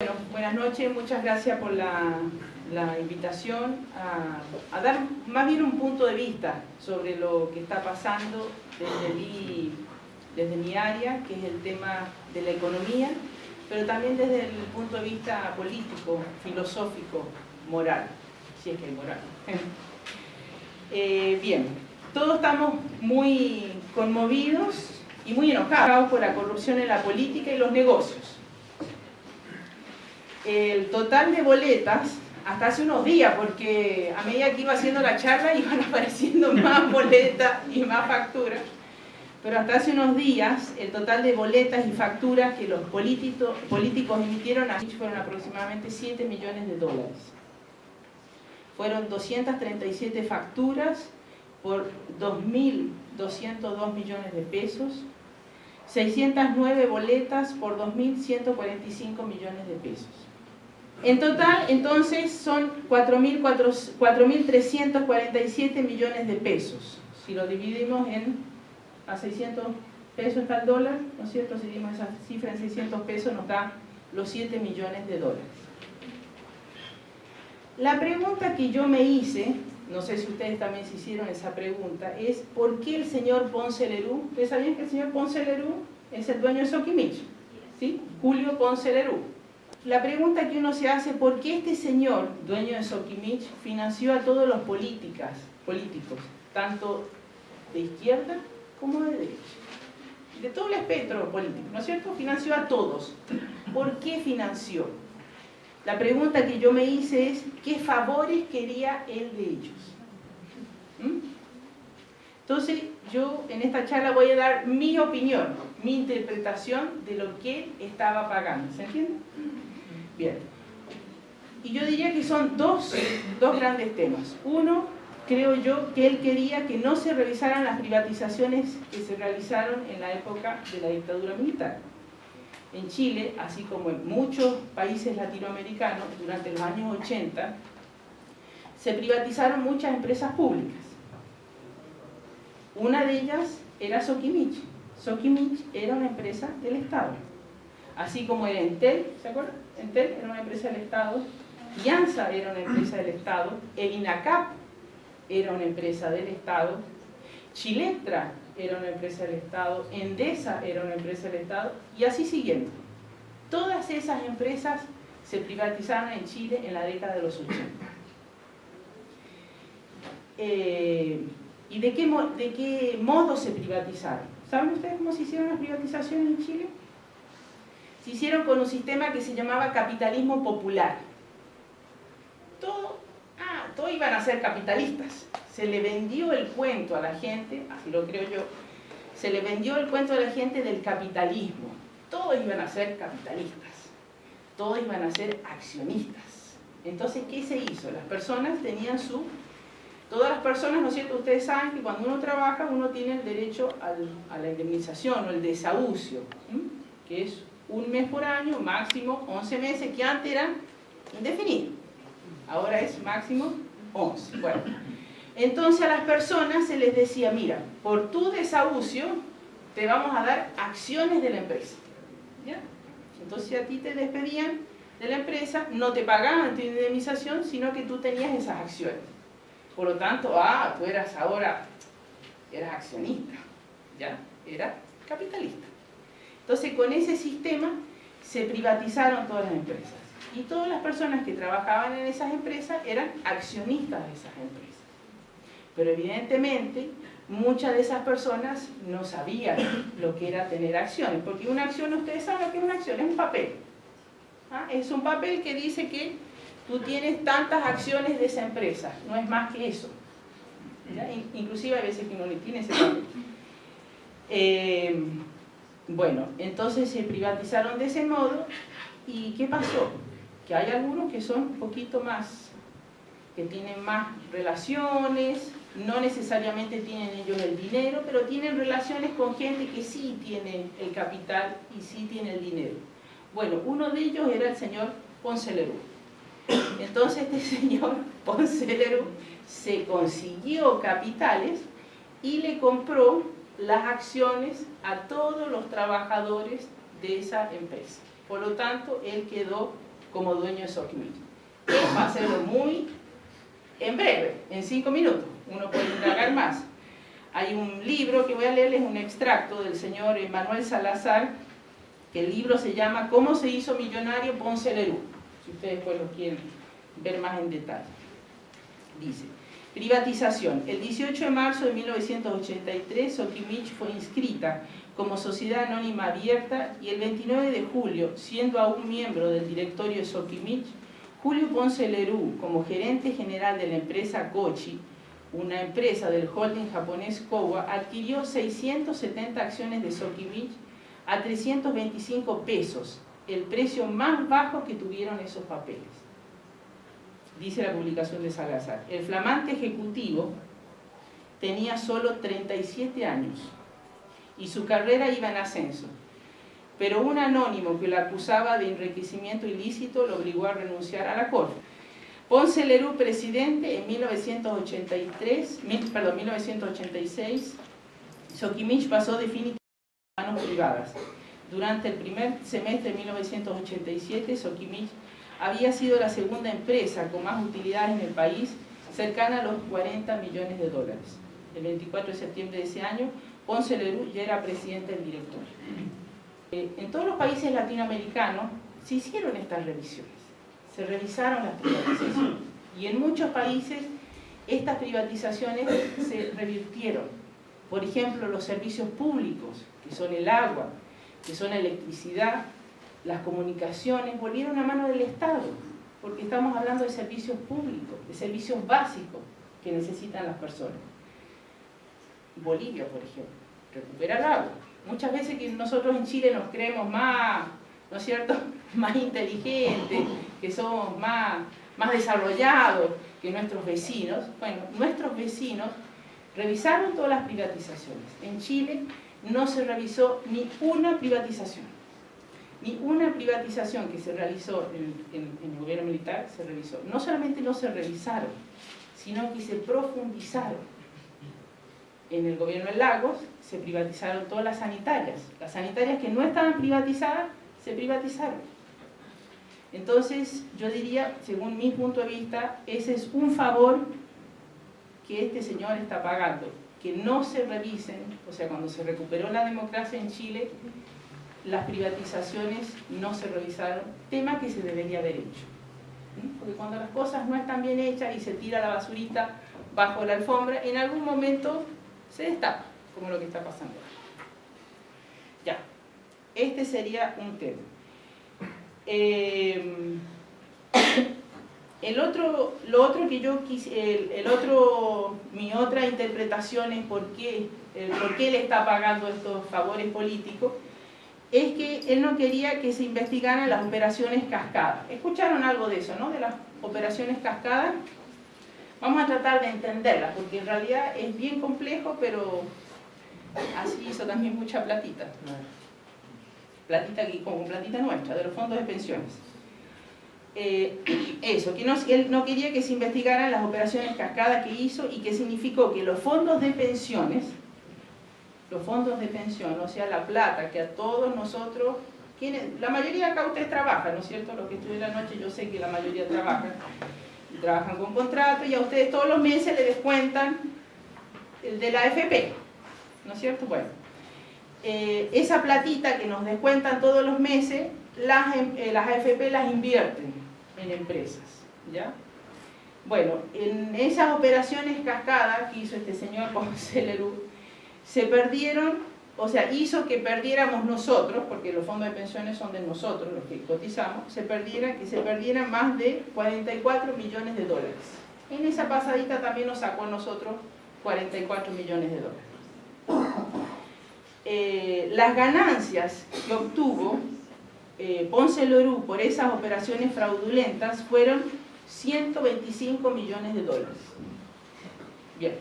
Bueno, buenas noches, muchas gracias por la invitación a dar más bien un punto de vista sobre lo que está pasando desde mi área, que es el tema de la economía, pero también desde el punto de vista político, filosófico, moral, si es que hay moral. Bien, todos estamos muy conmovidos y muy enojados por la corrupción en la política y los negocios. El total de boletas, hasta hace unos días, porque a medida que iba haciendo la charla iban apareciendo más boletas y más facturas, pero hasta hace unos días el total de boletas y facturas que los políticos emitieron fueron aproximadamente 7 millones de dólares. Fueron 237 facturas por 2.202 millones de pesos, 609 boletas por 2.145 millones de pesos. En total, entonces, son 4.347 millones de pesos. Si lo dividimos a 600 pesos está el dólar, ¿no es cierto? Si dividimos esa cifra en 600 pesos nos da los 7 millones de dólares. La pregunta que yo me hice, no sé si ustedes también se hicieron esa pregunta, es ¿por qué el señor Ponce Lerú? ¿Ustedes sabían que el señor Ponce Lerú es el dueño de Soquimich? ¿Sí? Julio Ponce Lerú. La pregunta que uno se hace, ¿por qué este señor, dueño de Soquimich, financió a todos los políticos, tanto de izquierda como de derecha? De todo el espectro político, ¿no es cierto? Financió a todos. ¿Por qué financió? La pregunta que yo me hice es, ¿qué favores quería él de ellos? Entonces, yo en esta charla voy a dar mi opinión, mi interpretación de lo que él estaba pagando. ¿Se entiende? Bien. Y yo diría que son dos grandes temas. Uno, creo yo, que él quería que no se revisaran las privatizaciones que se realizaron en la época de la dictadura militar. En Chile, así como en muchos países latinoamericanos, durante los años 80, se privatizaron muchas empresas públicas. Una de ellas era Soquimich. Soquimich era una empresa del Estado. Así como era Entel, ¿se acuerdan? Entel era una empresa del Estado, IANSA era una empresa del Estado, el INACAP era una empresa del Estado, Chilectra era una empresa del Estado, Endesa era una empresa del Estado, y así siguiendo. Todas esas empresas se privatizaron en Chile en la década de los 80. ¿Y de qué modo se privatizaron? ¿Saben ustedes cómo se hicieron las privatizaciones en Chile? Se hicieron con un sistema que se llamaba capitalismo popular. Todos iban a ser capitalistas. Se le vendió el cuento a la gente, así lo creo yo, se le vendió el cuento a la gente del capitalismo. Todos iban a ser capitalistas, todos iban a ser accionistas. Entonces, ¿qué se hizo? Las personas tenían todas las personas, ¿no es cierto? Ustedes saben que cuando uno trabaja, uno tiene el derecho a la indemnización o el desahucio, que es 1 mes por año, máximo 11 meses, que antes eran indefinidos. Ahora es máximo 11. Bueno, entonces a las personas se les decía, mira, por tu desahucio te vamos a dar acciones de la empresa. ¿Ya? Entonces a ti te despedían de la empresa, no te pagaban tu indemnización, sino que tú tenías esas acciones. Por lo tanto, tú eras accionista, ¿ya? Eras capitalista. Entonces con ese sistema se privatizaron todas las empresas. Y todas las personas que trabajaban en esas empresas eran accionistas de esas empresas. Pero evidentemente muchas de esas personas no sabían lo que era tener acciones, porque una acción, ustedes saben lo que es una acción, es un papel. Es un papel que dice que tú tienes tantas acciones de esa empresa, no es más que eso. ¿Ya? Inclusive a veces que uno no tiene ese papel. Bueno, entonces se privatizaron de ese modo, ¿y qué pasó? Que hay algunos que son un poquito más, que tienen más relaciones, no necesariamente tienen ellos el dinero, pero tienen relaciones con gente que sí tiene el capital y sí tiene el dinero. Bueno, uno de ellos era el señor Ponce Lerú. Entonces este señor Ponce Lerú se consiguió capitales y le compró las acciones a todos los trabajadores de esa empresa. Por lo tanto, él quedó como dueño de Soquimich. Va a hacerlo muy en breve, en 5 minutos. Uno puede indagar más. Hay un libro que voy a leerles, un extracto del señor Manuel Salazar, que el libro se llama ¿Cómo se hizo millonario Ponce Lerú? Si ustedes pues lo quieren ver más en detalle. Dice: privatización. El 18 de marzo de 1983, Soquimich fue inscrita como sociedad anónima abierta y el 29 de julio, siendo aún miembro del directorio de Soquimich, Julio Ponce Lerú, como gerente general de la empresa Kochi, una empresa del holding japonés Kowa, adquirió 670 acciones de Soquimich a 325 pesos, el precio más bajo que tuvieron esos papeles. Dice la publicación de Salazar. El flamante ejecutivo tenía solo 37 años y su carrera iba en ascenso, pero un anónimo que lo acusaba de enriquecimiento ilícito lo obligó a renunciar a la corte. Ponce Lerú, presidente, en 1986, Soquimich pasó definitivamente a manos privadas. Durante el primer semestre de 1987, Soquimich había sido la segunda empresa con más utilidades en el país, cercana a los 40 millones de dólares. El 24 de septiembre de ese año, Ponce Lerú ya era presidente del directorio. En todos los países latinoamericanos se hicieron estas revisiones, se revisaron las privatizaciones, y en muchos países estas privatizaciones se revirtieron. Por ejemplo, los servicios públicos, que son el agua, que son la electricidad, las comunicaciones, volvieron a mano del Estado, porque estamos hablando de servicios públicos, de servicios básicos que necesitan las personas. Bolivia, por ejemplo, recupera el agua. Muchas veces que nosotros en Chile nos creemos más, ¿no es cierto?, más inteligentes, que somos más desarrollados que nuestros vecinos. Bueno, nuestros vecinos revisaron todas las privatizaciones. En Chile no se revisó ni una privatización. Ni una privatización que se realizó en el gobierno militar se revisó. No solamente no se revisaron, sino que se profundizaron. En el gobierno de Lagos se privatizaron todas las sanitarias. Las sanitarias que no estaban privatizadas, se privatizaron. Entonces, yo diría, según mi punto de vista, ese es un favor que este señor está pagando. Que no se revisen, o sea, cuando se recuperó la democracia en Chile, las privatizaciones no se revisaron, tema que se debería haber hecho. Porque cuando las cosas no están bien hechas y se tira la basurita bajo la alfombra, en algún momento se destapa, como lo que está pasando ahora. Ya, este sería un tema. Mi otra interpretación es por qué él está pagando estos favores políticos, es que él no quería que se investigaran las operaciones cascadas. ¿Escucharon algo de eso, no? De las operaciones cascadas. Vamos a tratar de entenderlas, porque en realidad es bien complejo, pero así hizo también mucha platita. Platita como platita nuestra, de los fondos de pensiones. Eso, que él no quería que se investigaran las operaciones cascadas que hizo, y que significó que los fondos de pensiones, o sea, la plata que a todos nosotros, la mayoría de acá ustedes trabajan, ¿no es cierto? Los que estudian la noche, yo sé que la mayoría trabajan, y trabajan con contrato, y a ustedes todos los meses les descuentan el de la AFP, ¿no es cierto? Bueno, esa platita que nos descuentan todos los meses, las AFP las invierten en empresas, ¿ya? Bueno, en esas operaciones cascadas que hizo este señor Ponce Lerú, se perdieron, o sea, hizo que perdiéramos nosotros, porque los fondos de pensiones son de nosotros, los que cotizamos, que se perdieran más de 44 millones de dólares. En esa pasadita también nos sacó a nosotros 44 millones de dólares. Las ganancias que obtuvo Ponce Lerú por esas operaciones fraudulentas fueron 125 millones de dólares. Bien.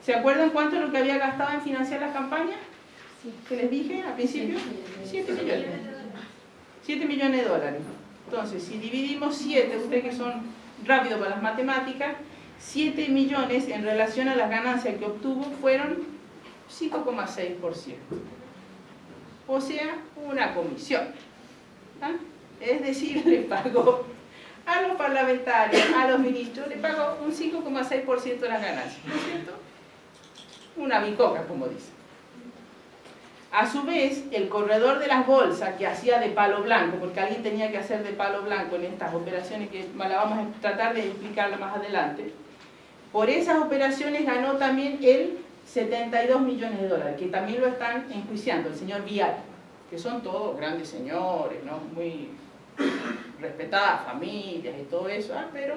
¿Se acuerdan cuánto es lo que había gastado en financiar las campañas? ¿Que les dije al principio? 7 millones. 7 millones de dólares. Entonces, si dividimos 7, ustedes que son rápidos para las matemáticas, 7 millones en relación a las ganancias que obtuvo fueron 5,6%. O sea, una comisión. ¿Ah? Es decir, le pagó a los parlamentarios, a los ministros, le pagó un 5,6% de las ganancias, ¿no es cierto? Una bicoca, como dice. A su vez, el corredor de las bolsas, que hacía de palo blanco, porque alguien tenía que hacer de palo blanco en estas operaciones, que la vamos a tratar de explicarla más adelante, por esas operaciones ganó también él 72 millones de dólares, que también lo están enjuiciando, el señor Vial, que son todos grandes señores, ¿no? Muy respetadas familias y todo eso, pero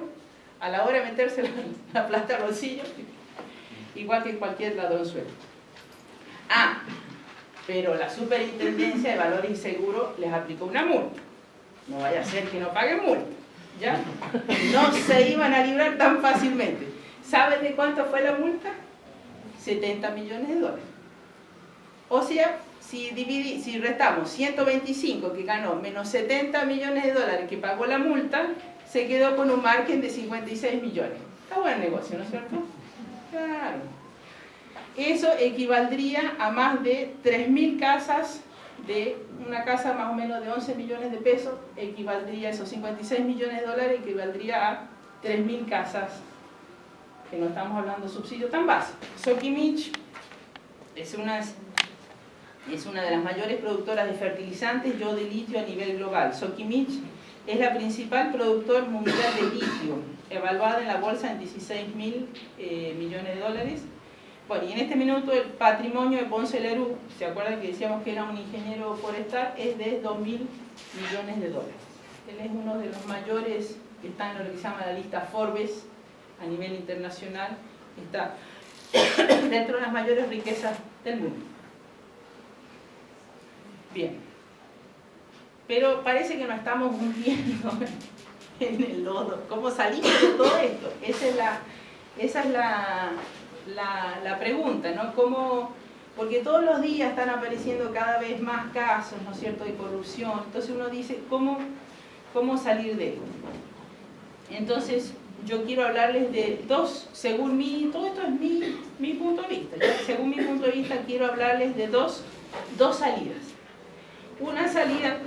a la hora de meterse la plata al bolsillo, igual que cualquier ladronzuelo. Pero la Superintendencia de Valores y Seguros les aplicó una multa. No vaya a ser que no paguen multa, ¿ya? No se iban a librar tan fácilmente. ¿Saben de cuánto fue la multa? 70 millones de dólares. O sea, si restamos 125 que ganó menos 70 millones de dólares que pagó la multa, se quedó con un margen de 56 millones. Está buen negocio, ¿no es cierto? Claro. Eso equivaldría a más de 3.000 casas, de una casa más o menos de 11 millones de pesos, equivaldría a esos 56 millones de dólares, equivaldría a 3.000 casas, que no estamos hablando de subsidio tan básico. Sokimich es una de las mayores productoras de fertilizantes yo de litio a nivel global. Sokimich es la principal productor mundial de litio, evaluada en la bolsa en 16.000 millones de dólares. Bueno, y en este minuto el patrimonio de Ponce Lerú, ¿se acuerdan que decíamos que era un ingeniero forestal? Es de 2.000 millones de dólares. Él es uno de los mayores que está en lo que se llama la lista Forbes a nivel internacional, está dentro de las mayores riquezas del mundo. Bien, pero parece que nos estamos hundiendo en el lodo. ¿Cómo salimos de todo esto? Esa es la pregunta, ¿no? Porque todos los días están apareciendo cada vez más casos, ¿no es cierto?, de corrupción. Entonces uno dice, ¿cómo salir de esto? Entonces, yo quiero hablarles de dos, según todo esto es mi punto de vista. Según mi punto de vista, quiero hablarles de dos salidas. Una salida,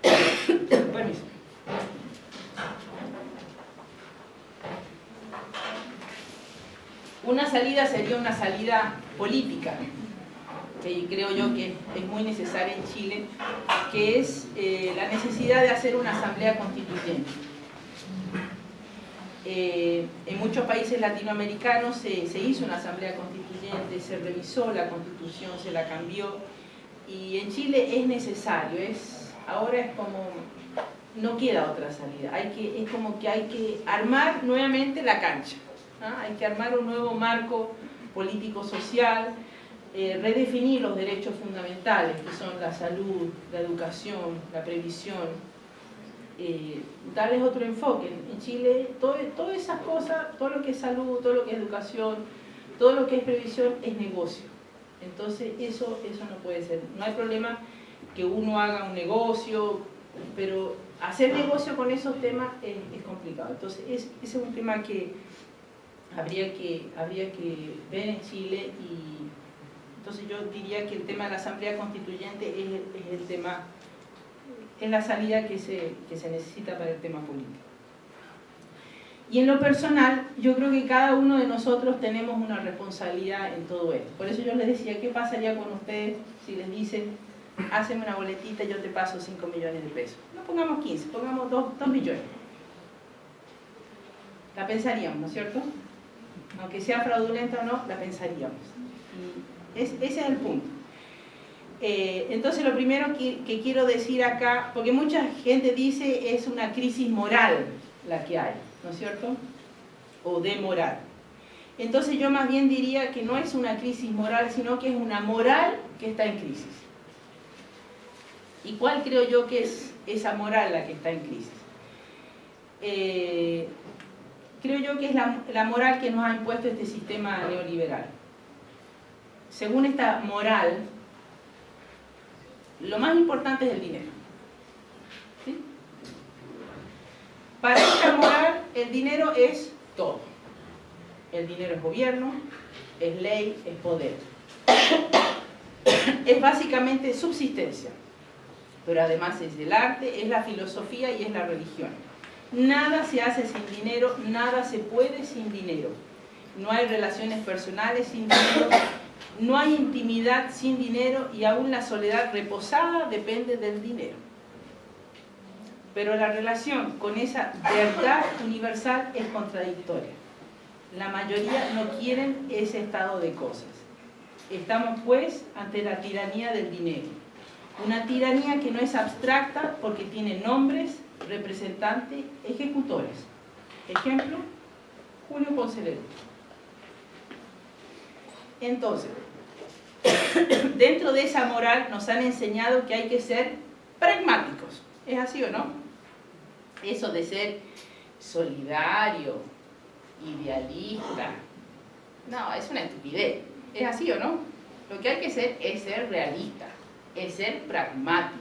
permiso. Una salida sería una salida política, que creo yo que es muy necesaria en Chile, que es la necesidad de hacer una asamblea constituyente. En muchos países latinoamericanos se hizo una asamblea constituyente, se revisó la constitución, se la cambió, y en Chile es necesario, ahora es como, no queda otra salida, es como que hay que armar nuevamente la cancha, ¿no? Hay que armar un nuevo marco político-social, redefinir los derechos fundamentales, que son la salud, la educación, la previsión, darles otro enfoque. En Chile, todas esas cosas, todo lo que es salud, todo lo que es educación, todo lo que es previsión, es negocio. Entonces, eso no puede ser. No hay problema que uno haga un negocio, pero hacer negocio con esos temas es complicado. Entonces, ese es un tema que habría que ver en Chile, y entonces yo diría que el tema de la Asamblea Constituyente es el tema, es la salida que se necesita para el tema político. Y en lo personal, yo creo que cada uno de nosotros tenemos una responsabilidad en todo esto. Por eso yo les decía, ¿qué pasaría con ustedes si les dicen, hazme una boletita y yo te paso 5 millones de pesos? No pongamos 15, pongamos 2 millones. La pensaríamos, ¿no es cierto? Aunque sea fraudulenta o no, la pensaríamos. Y ese es el punto. Entonces lo primero que quiero decir acá, porque mucha gente dice es una crisis moral la que hay, ¿no es cierto? O de moral. Entonces yo más bien diría que no es una crisis moral, sino que es una moral que está en crisis. ¿Y cuál creo yo que es esa moral la que está en crisis? Creo yo que es la moral que nos ha impuesto este sistema neoliberal. Según esta moral, lo más importante es el dinero. ¿Sí? Para esta moral, el dinero es todo. El dinero es gobierno, es ley, es poder. Es básicamente subsistencia. pero además es el arte, es la filosofía y es la religión. Nada se hace sin dinero, nada se puede sin dinero. No hay relaciones personales sin dinero, no hay intimidad sin dinero y aún la soledad reposada depende del dinero. Pero la relación con esa verdad universal es contradictoria. La mayoría no quieren ese estado de cosas. Estamos pues ante la tiranía del dinero. Una tiranía que no es abstracta porque tiene nombres, representantes, ejecutores. Ejemplo, Julio Ponce Lerdo. Entonces, dentro de esa moral nos han enseñado que hay que ser pragmáticos. ¿Es así o no? Eso de ser solidario, idealista, no, es una estupidez. ¿Es así o no? Lo que hay que ser es ser realista, es ser pragmático.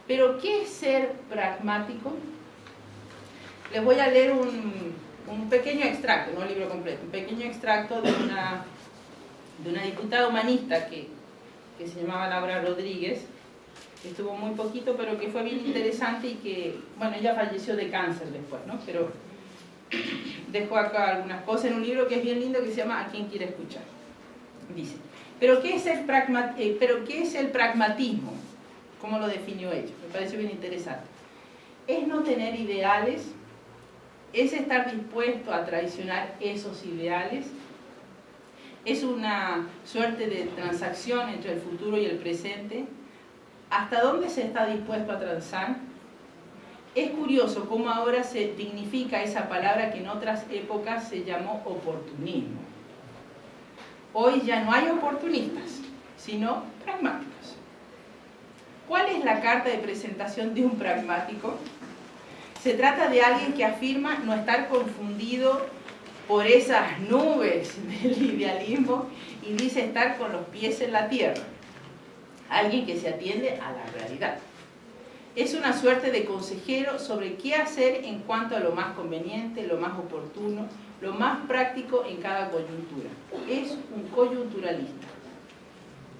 ¿Pero qué es ser pragmático? Les voy a leer un pequeño extracto, no un libro completo, un pequeño extracto de una diputada humanista que se llamaba Laura Rodríguez, que estuvo muy poquito, pero que fue bien interesante y que, bueno, ella falleció de cáncer después, ¿no? Pero dejó acá algunas cosas en un libro que es bien lindo que se llama ¿A quién quiere escuchar? Dice, ¿pero qué es el pragmatismo? ¿Cómo lo definió ella? Me pareció bien interesante. Es no tener ideales, es estar dispuesto a traicionar esos ideales, es una suerte de transacción entre el futuro y el presente. ¿Hasta dónde se está dispuesto a transar? Es curioso cómo ahora se dignifica esa palabra que en otras épocas se llamó oportunismo. Hoy ya no hay oportunistas, sino pragmáticos. ¿Cuál es la carta de presentación de un pragmático? Se trata de alguien que afirma no estar confundido por esas nubes del idealismo y dice estar con los pies en la tierra. Alguien que se atiende a la realidad. Es una suerte de consejero sobre qué hacer en cuanto a lo más conveniente, lo más oportuno, lo más práctico en cada coyuntura. Es un coyunturalista.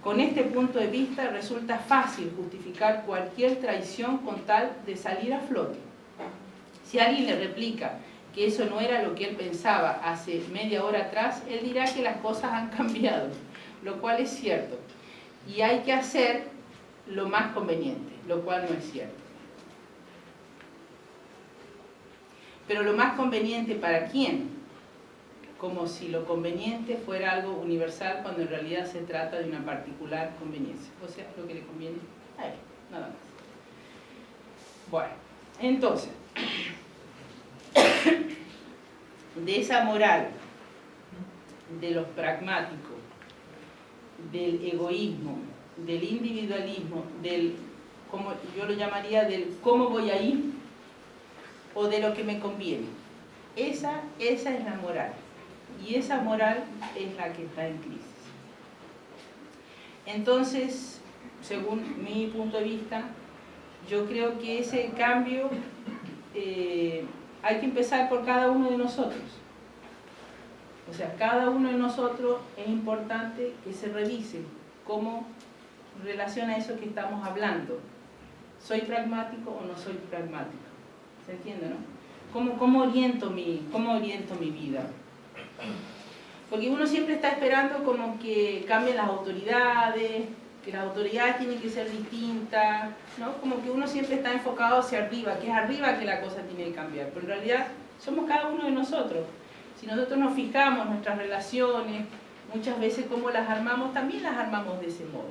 Con este punto de vista resulta fácil justificar cualquier traición con tal de salir a flote. Si alguien le replica que eso no era lo que él pensaba hace media hora atrás, él dirá que las cosas han cambiado, lo cual es cierto. Y hay que hacer lo más conveniente, lo cual no es cierto. Pero lo más conveniente ¿para quién? Como si lo conveniente fuera algo universal cuando en realidad se trata de una particular conveniencia. O sea, lo que le conviene a él, nada más. Bueno, entonces, de esa moral, de los pragmáticos, del egoísmo, del individualismo, del, como yo lo llamaría, del cómo voy a ir, o de lo que me conviene. Esa es la moral. Y esa moral es la que está en crisis. Entonces, según mi punto de vista, yo creo que ese cambio hay que empezar por cada uno de nosotros. O sea, cada uno de nosotros es importante que se revise cómo relaciona eso que estamos hablando. ¿Soy pragmático o no soy pragmático? ¿Se entiende, no? ¿Cómo oriento mi vida? Porque uno siempre está esperando como que cambien las autoridades, que las autoridades tienen que ser distintas, ¿no? Como que uno siempre está enfocado hacia arriba, que es arriba que la cosa tiene que cambiar. Pero en realidad somos cada uno de nosotros. Si nosotros nos fijamos en nuestras relaciones, muchas veces cómo las armamos, también las armamos de ese modo,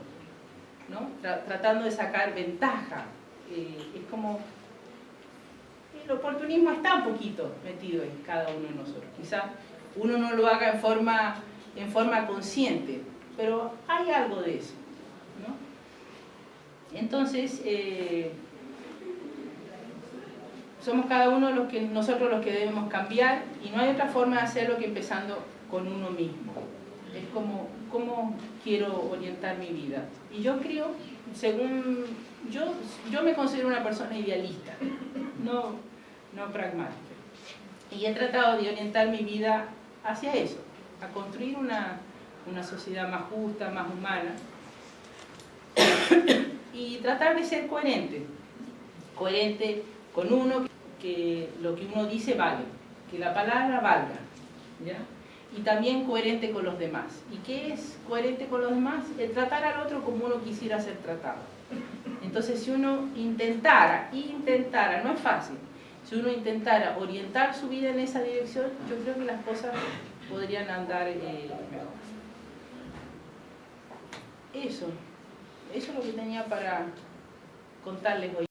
¿no? Tratando de sacar ventaja. Es como... el oportunismo está un poquito metido en cada uno de nosotros. Quizás uno no lo haga en forma consciente, pero hay algo de eso, ¿no? Entonces, somos cada uno nosotros los que debemos cambiar, y no hay otra forma de hacerlo que empezando con uno mismo. Es como, ¿cómo quiero orientar mi vida? Y yo creo, según... Yo me considero una persona idealista, no pragmática. Y he tratado de orientar mi vida hacia eso, a construir una sociedad más justa, más humana. y tratar de ser coherente. Coherente con uno, que lo que uno dice vale, que la palabra valga, ¿ya? Y también coherente con los demás. ¿Y qué es coherente con los demás? El tratar al otro como uno quisiera ser tratado. Entonces, si uno intentara, no es fácil, si uno intentara orientar su vida en esa dirección, yo creo que las cosas podrían andar mejor. Eso es lo que tenía para contarles hoy.